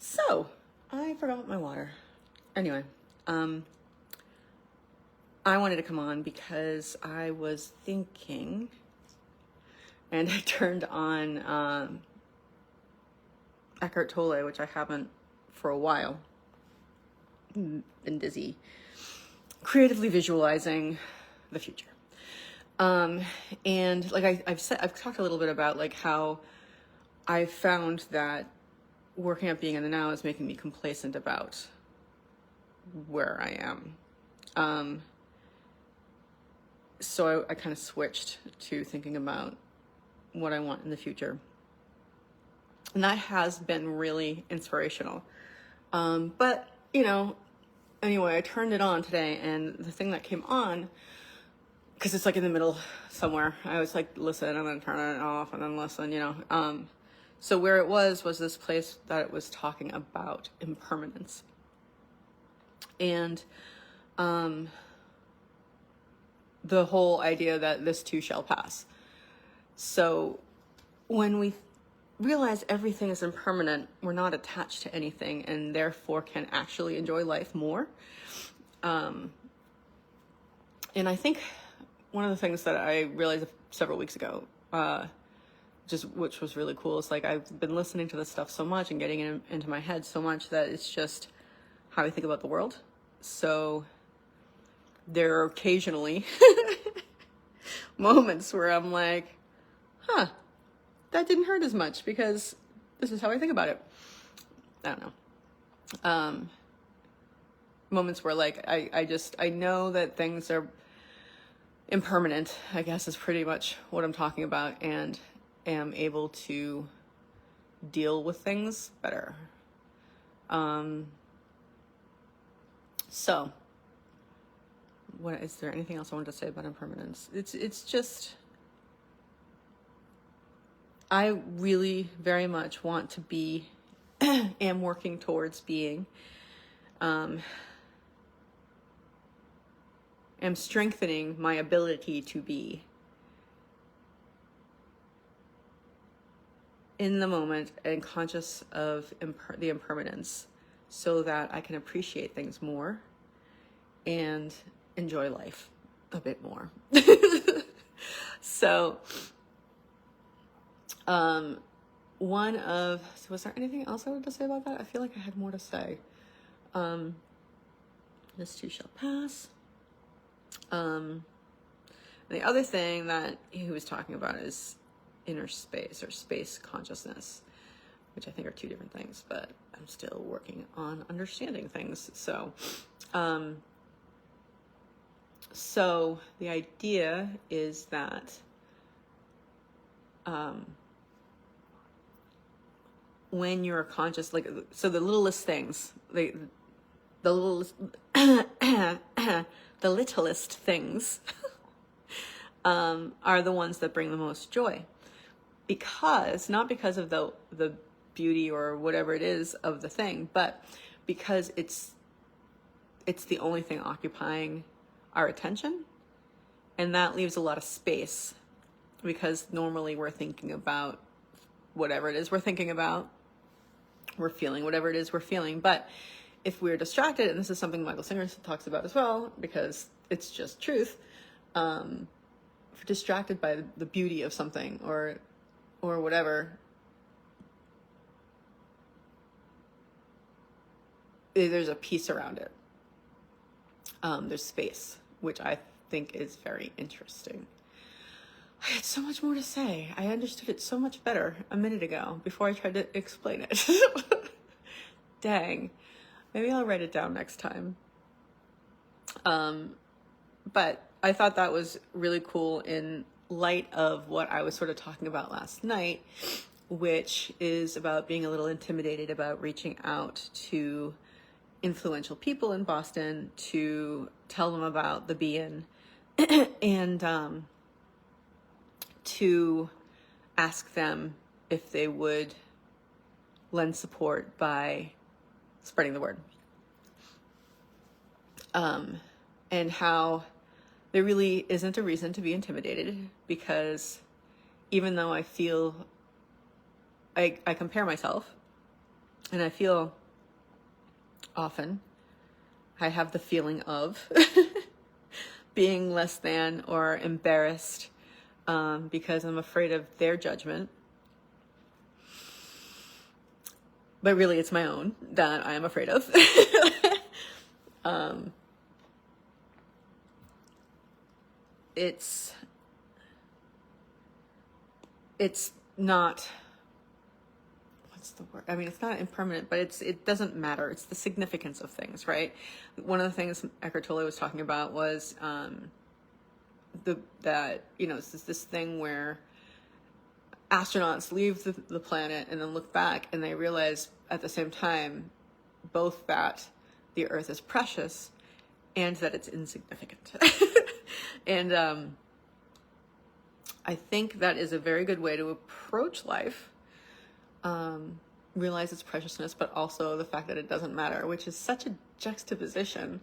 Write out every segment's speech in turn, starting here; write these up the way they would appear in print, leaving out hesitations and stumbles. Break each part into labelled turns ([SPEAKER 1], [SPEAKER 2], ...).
[SPEAKER 1] So, I forgot my water. Anyway, I wanted to come on because I was thinking, and I turned on Eckhart Tolle, which I haven't for a while. Been busy creatively visualizing the future. And like I've talked a little bit about like how I found that working at being in the now is making me complacent about where I am. So I kind of switched to thinking about what I want in the future. And that has been really inspirational. But, anyway, I turned it on today, and the thing that came on, because it's like in the middle somewhere, I was like, listen, I'm going to turn it off and then listen, So where it was this place that it was talking about impermanence. And the whole idea that this too shall pass. So when we realize everything is impermanent, we're not attached to anything and therefore can actually enjoy life more. And I think one of the things that I realized several weeks ago, which was really cool, is like I've been listening to this stuff so much and getting it into my head so much that it's just how I think about the world. So there are occasionally moments where I'm like, that didn't hurt as much because this is how I think about it. I don't know. Moments where like I know that things are impermanent, I guess is pretty much what I'm talking about, and am able to deal with things better. So what is there anything else I wanted to say about impermanence? It's just, I really very much want to be, am working towards being, am strengthening my ability to be in the moment and conscious of the impermanence so that I can appreciate things more and enjoy life a bit more. So, was there anything else I wanted to say about that? I feel like I had more to say. This too shall pass. The other thing that he was talking about is inner space or space consciousness, which I think are two different things, but I'm still working on understanding things. So the idea is that when you're conscious, like, so the littlest things, the littlest things are the ones that bring the most joy, not because of the beauty or whatever it is of the thing, but because it's the only thing occupying our attention, and that leaves a lot of space, because normally we're thinking about whatever it is we're thinking about, we're feeling whatever it is we're feeling. But if we're distracted, and this is something Michael Singer talks about as well, because it's just truth, if we're distracted by the beauty of something or whatever, there's a peace around it. There's space, which I think is very interesting. I had so much more to say. I understood it so much better a minute ago before I tried to explain it. Dang. Maybe I'll write it down next time. But I thought that was really cool in light of what I was sort of talking about last night, which is about being a little intimidated about reaching out to influential people in Boston to tell them about the Be-In and to ask them if they would lend support by spreading the word. And how there really isn't a reason to be intimidated, because even though I feel I compare myself And I feel often I have the feeling of being less than or embarrassed because I'm afraid of their judgment. But really, it's my own that I am afraid of. It's not, what's the word? I mean, it's not impermanent, but it doesn't matter. It's the significance of things, right? One of the things Eckhart Tolle was talking about was it's this thing where astronauts leave the planet and then look back and they realize at the same time both that the Earth is precious and that it's insignificant. And I think that is a very good way to approach life. Realize its preciousness, but also the fact that it doesn't matter, which is such a juxtaposition.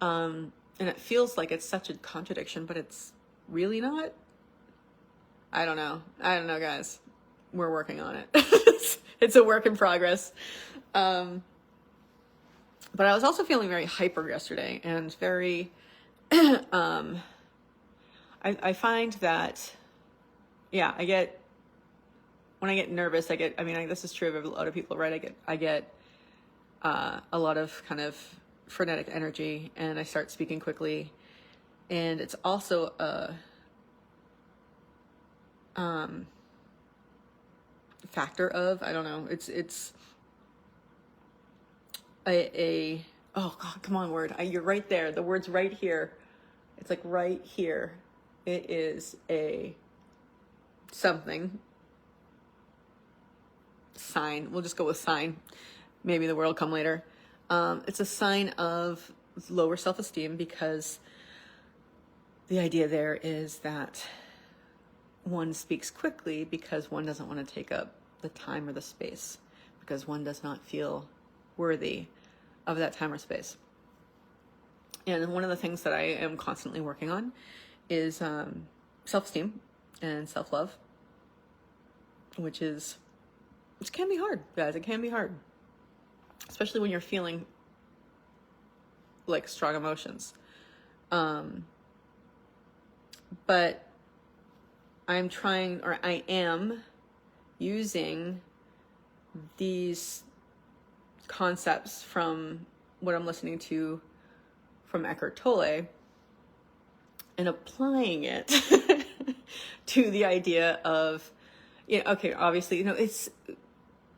[SPEAKER 1] And it feels like it's such a contradiction, but it's really not. I don't know, guys. We're working on it. It's a work in progress. But I was also feeling very hyper yesterday and very, I find that, when I get nervous, this is true of a lot of people, right? I get a lot of kind of frenetic energy and I start speaking quickly. And it's also a factor of, I don't know, it's oh God, come on, word. You're right there. The word's right here. It's like right here. It is a something sign. We'll just go with sign. Maybe the word will come later. It's a sign of lower self-esteem because the idea there is that one speaks quickly because one doesn't want to take up the time or the space, because one does not feel worthy of that time or space. And one of the things that I am constantly working on is self-esteem and self-love, which can be hard, guys. It can be hard, especially when you're feeling like strong emotions. But I am using these concepts from what I'm listening to from Eckhart Tolle and applying it to the idea of, okay, obviously, it's,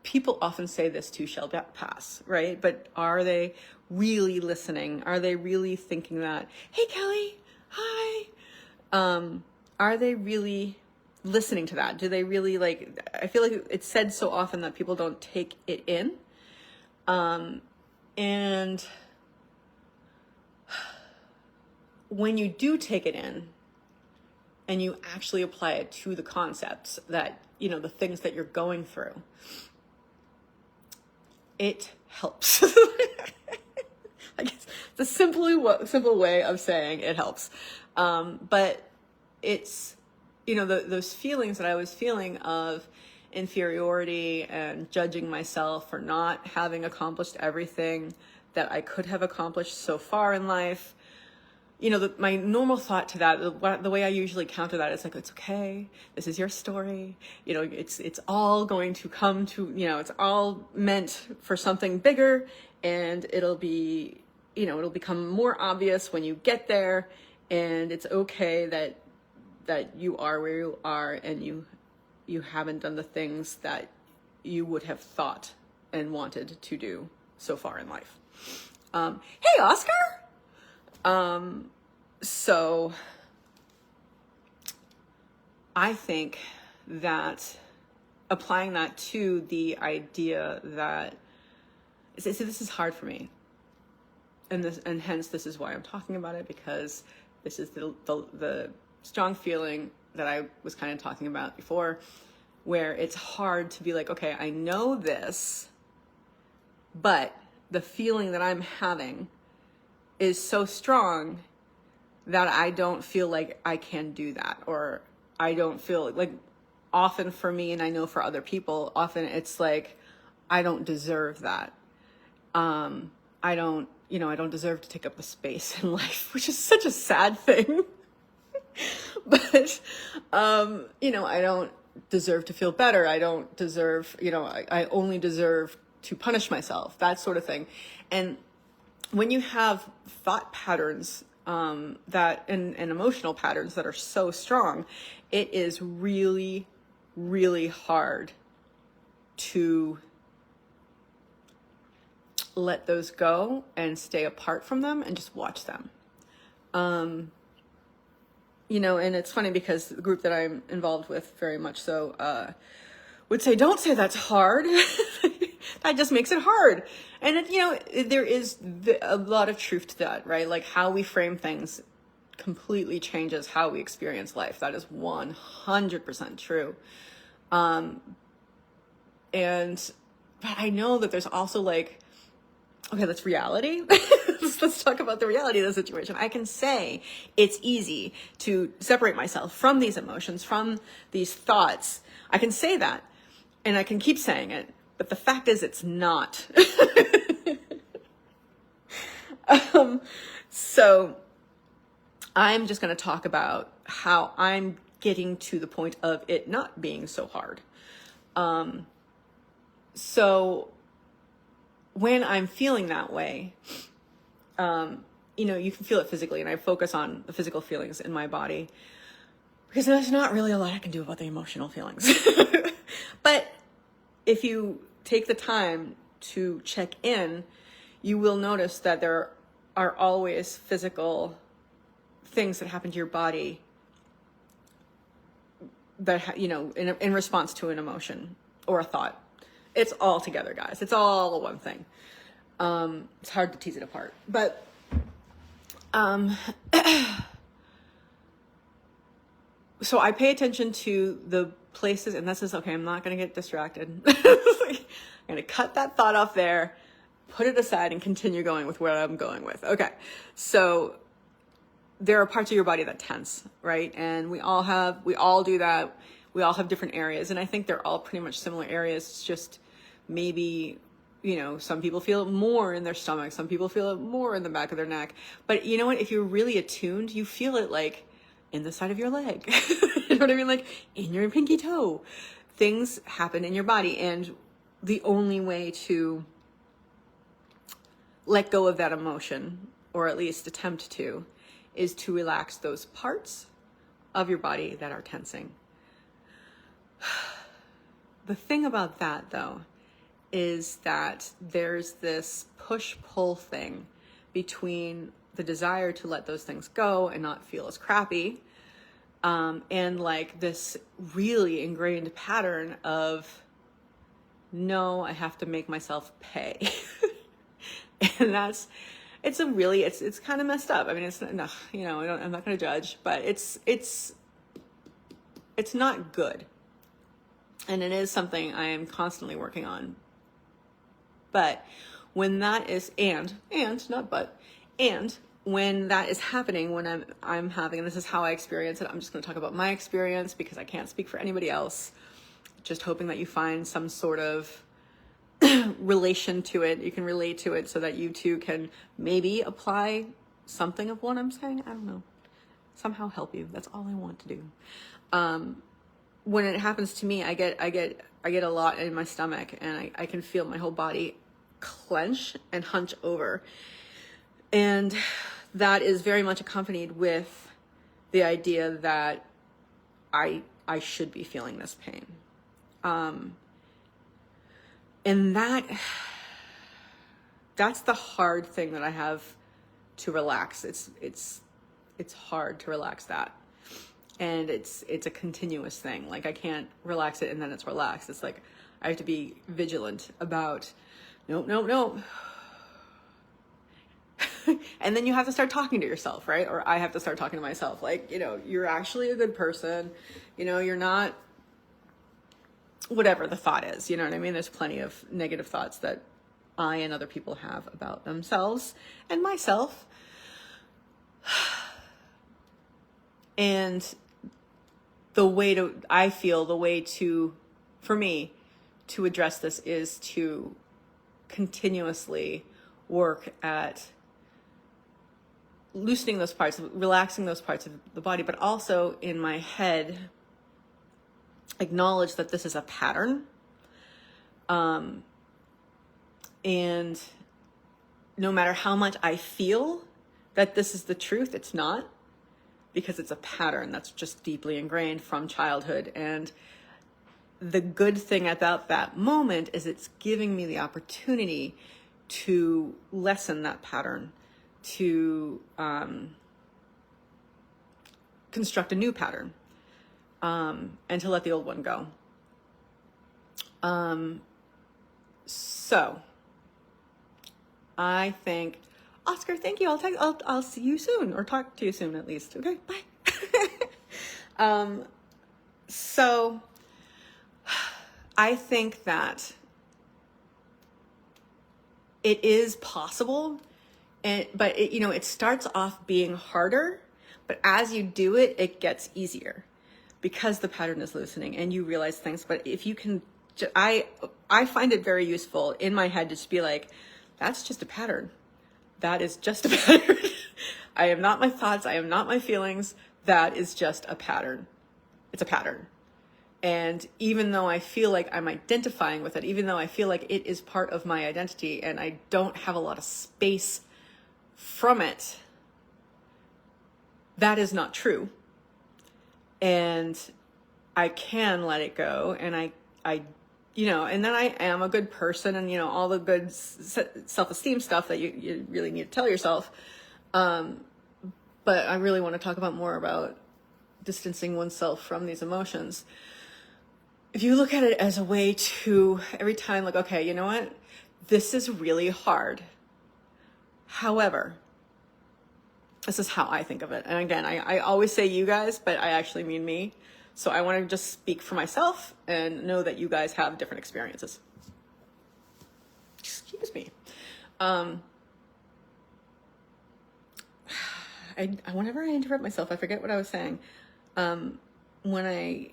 [SPEAKER 1] people often say this too shall pass, right? But are they really listening? Are they really thinking that, hey, Kelly, hi? Are they really listening to that? Do they really I feel like it's said so often that people don't take it in. And when you do take it in and you actually apply it to the concepts that, the things that you're going through, it helps. I guess it's a simple way of saying it helps. But it's, those feelings that I was feeling of inferiority and judging myself for not having accomplished everything that I could have accomplished so far in life. My normal thought to that, the way I usually counter that is like, it's okay. This is your story. It's all going to come to, it's all meant for something bigger, and it'll be, it'll become more obvious when you get there. And it's okay that you are where you are and you haven't done the things that you would have thought and wanted to do so far in life. Hey, Oscar! So I think that applying that to the idea that, see, this is hard for me. And hence this is why I'm talking about it, because this is the strong feeling that I was kind of talking about before, where it's hard to be like, okay, I know this, but the feeling that I'm having is so strong that I don't feel like I can do that, or I don't feel like often for me, and I know for other people, often it's like, I don't deserve that. I don't, I don't deserve to take up the space in life, which is such a sad thing. But, I don't deserve to feel better. I don't deserve, I only deserve to punish myself, that sort of thing. And when you have thought patterns, that and emotional patterns that are so strong, it is really, really hard to let those go and stay apart from them and just watch them. And it's funny because the group that I'm involved with very much so, would say, don't say that's hard. That just makes it hard. And, there is a lot of truth to that, right? Like how we frame things completely changes how we experience life. That is 100% true. But I know that there's also like, okay, that's reality. Let's talk about the reality of the situation. I can say it's easy to separate myself from these emotions, from these thoughts. I can say that, and I can keep saying it, but the fact is it's not. So I'm just going to talk about how I'm getting to the point of it not being so hard. So when I'm feeling that way, you can feel it physically, and I focus on the physical feelings in my body because there's not really a lot I can do about the emotional feelings. But if you take the time to check in, you will notice that there are always physical things that happen to your body that, in response to an emotion or a thought. It's all together, guys. It's all one thing. It's hard to tease it apart, but, so I pay attention to the places, and this is okay. I'm not going to get distracted. I'm going to cut that thought off there, put it aside, and continue going with where I'm going with. Okay. So there are parts of your body that tense, right? And we all do that. We all have different areas. And I think they're all pretty much similar areas. It's just maybe, some people feel it more in their stomach. Some people feel it more in the back of their neck. But you know what? If you're really attuned, you feel it like in the side of your leg. You know what I mean? Like in your pinky toe. Things happen in your body. And the only way to let go of that emotion, or at least attempt to, is to relax those parts of your body that are tensing. The thing about that, though, is that there's this push-pull thing between the desire to let those things go and not feel as crappy, and like this really ingrained pattern of, no, I have to make myself pay. And it's kind of messed up. I mean, it's no, I'm not going to judge, but it's not good. And it is something I am constantly working on. But when that is, and when that is happening, when I'm having, and this is how I experience it, I'm just going to talk about my experience because I can't speak for anybody else. Just hoping that you find some sort of relation to it. You can relate to it so that you too can maybe apply something of what I'm saying. I don't know. Somehow help you. That's all I want to do. When it happens to me, I get a lot in my stomach, and I can feel my whole body clench and hunch over. And that is very much accompanied with the idea that I should be feeling this pain. And that's the hard thing that I have to relax. It's hard to relax that. And it's a continuous thing. Like I can't relax it and then it's relaxed. It's like I have to be vigilant about nope. And then you have to start talking to yourself, right? Or I have to start talking to myself. Like, you're actually a good person. You're not whatever the thought is. You know what I mean? There's plenty of negative thoughts that I and other people have about themselves and myself. And for me, to address this is to continuously work at loosening those parts, relaxing those parts of the body, but also in my head, acknowledge that this is a pattern. And no matter how much I feel that this is the truth, it's not, because it's a pattern that's just deeply ingrained from childhood. And the good thing about that moment is it's giving me the opportunity to lessen that pattern, to construct a new pattern, and to let the old one go. So I think, Oscar, thank you. I'll see you soon, or talk to you soon at least. Okay, bye. So I think that it is possible, but it starts off being harder, but as you do it, it gets easier because the pattern is loosening and you realize things. But if you can, I find it very useful in my head to just be like, that's just a pattern. That is just a pattern. I am not my thoughts. I am not my feelings. That is just a pattern. It's a pattern. And even though I feel like I'm identifying with it, even though I feel like it is part of my identity and I don't have a lot of space from it, that is not true. And I can let it go, and I and then I am a good person, and all the good self-esteem stuff that you really need to tell yourself. But I really want to talk more about distancing oneself from these emotions. If you look at it as a way to, every time, like, okay, you know what? This is really hard. However, this is how I think of it. And again, I always say you guys, but I actually mean me. So I want to just speak for myself and know that you guys have different experiences. Excuse me. Whenever I interrupt myself, I forget what I was saying. When I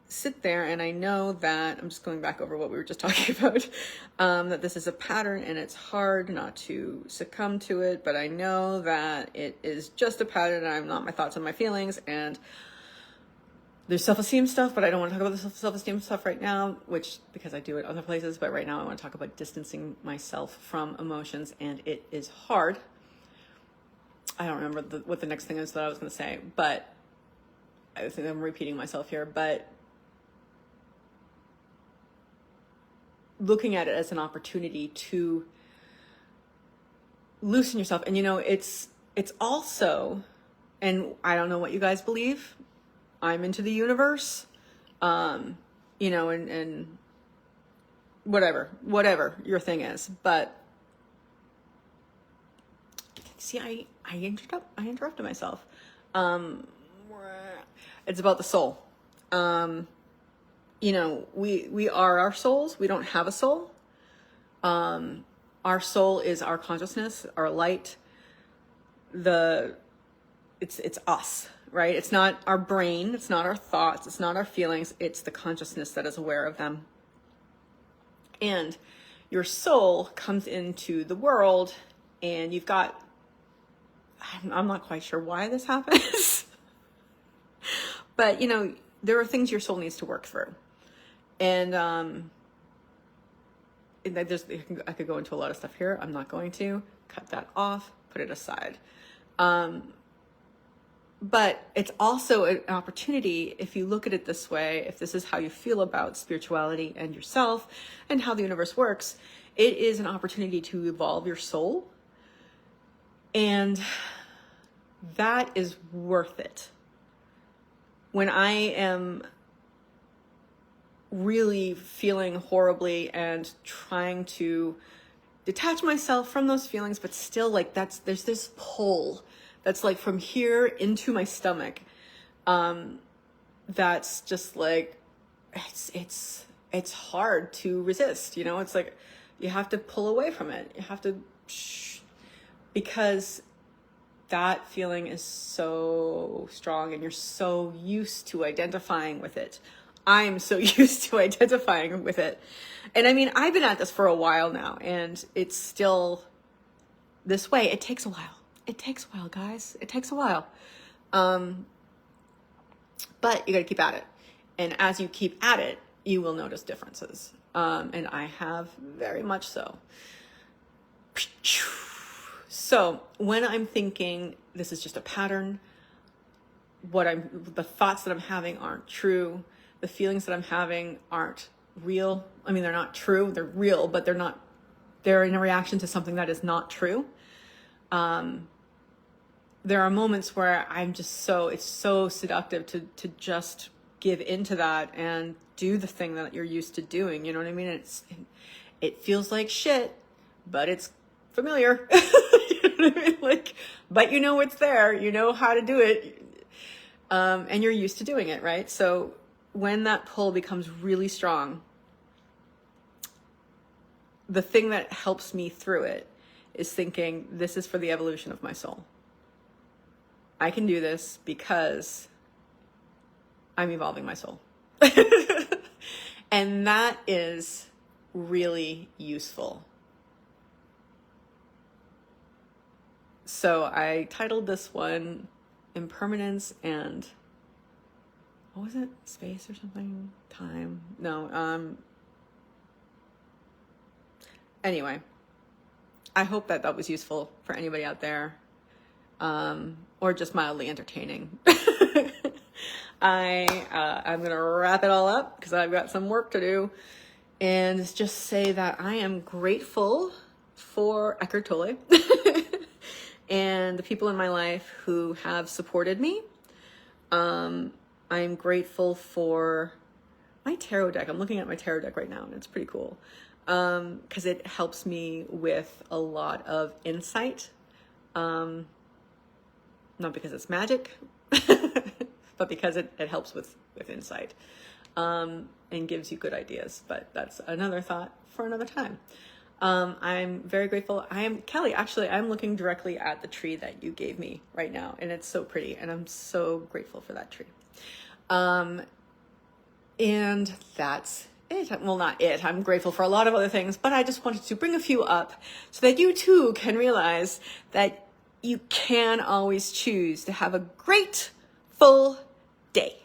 [SPEAKER 1] sit there and I know that, I'm just going back over what we were just talking about, that this is a pattern and it's hard not to succumb to it, but I know that it is just a pattern and I'm not my thoughts and my feelings, and there's self-esteem stuff, but I don't want to talk about the self-esteem stuff right now, because I do it other places, but right now I want to talk about distancing myself from emotions, and it is hard. I don't remember what the next thing is that I was going to say, but I think I'm repeating myself here, but looking at it as an opportunity to loosen yourself. And it's also, and I don't know what you guys believe, I'm into the universe, and whatever your thing is, but see, I interrupted myself. It's about the soul. We are our souls. We don't have a soul. Our soul is our consciousness, our light. It's us, right? It's not our brain. It's not our thoughts. It's not our feelings. It's the consciousness that is aware of them. And your soul comes into the world, and you've got, I'm not quite sure why this happens, but there are things your soul needs to work through. And I could go into a lot of stuff here. I'm not going to. Cut that off, put it aside. But it's also an opportunity, if you look at it this way, if this is how you feel about spirituality and yourself and how the universe works, it is an opportunity to evolve your soul. And that is worth it. When I am really feeling horribly and trying to detach myself from those feelings, but still there's this pull that's like from here into my stomach. That's just like, it's hard to resist. It's like, you have to pull away from it. You have to, because that feeling is so strong and you're so used to identifying with it I'm so used to identifying with it. And I mean, I've been at this for a while now, and it's still this way. It takes a while. It takes a while, guys. It takes a while. But you got to keep at it. And as you keep at it, you will notice differences. And I have very much so. So when I'm thinking this is just a pattern, the thoughts that I'm having aren't true. The feelings that I'm having aren't real. I mean, they're not true. They're real, but they're in a reaction to something that is not true. There are moments where it's so seductive to just give into that and do the thing that you're used to doing. You know what I mean? It feels like shit, but it's familiar. You know what I mean? Like, but you know it's there. You know how to do it. And you're used to doing it, right? So when that pull becomes really strong, the thing that helps me through it is thinking, this is for the evolution of my soul. I can do this because I'm evolving my soul. And that is really useful. So I titled this one Impermanence and what was it? Space or something? Time? No. Anyway, I hope that was useful for anybody out there. Or just mildly entertaining. I'm going to wrap it all up because I've got some work to do, and just say that I am grateful for Eckhart Tolle and the people in my life who have supported me. I'm grateful for my tarot deck. I'm looking at my tarot deck right now, and it's pretty cool because it helps me with a lot of insight. Not because it's magic, but because it helps with insight and gives you good ideas. But that's another thought for another time. I'm very grateful. Kelly, actually, I'm looking directly at the tree that you gave me right now, and it's so pretty, and I'm so grateful for that tree. And that's it. Well, not it. I'm grateful for a lot of other things, but I just wanted to bring a few up so that you too can realize that you can always choose to have a great full day.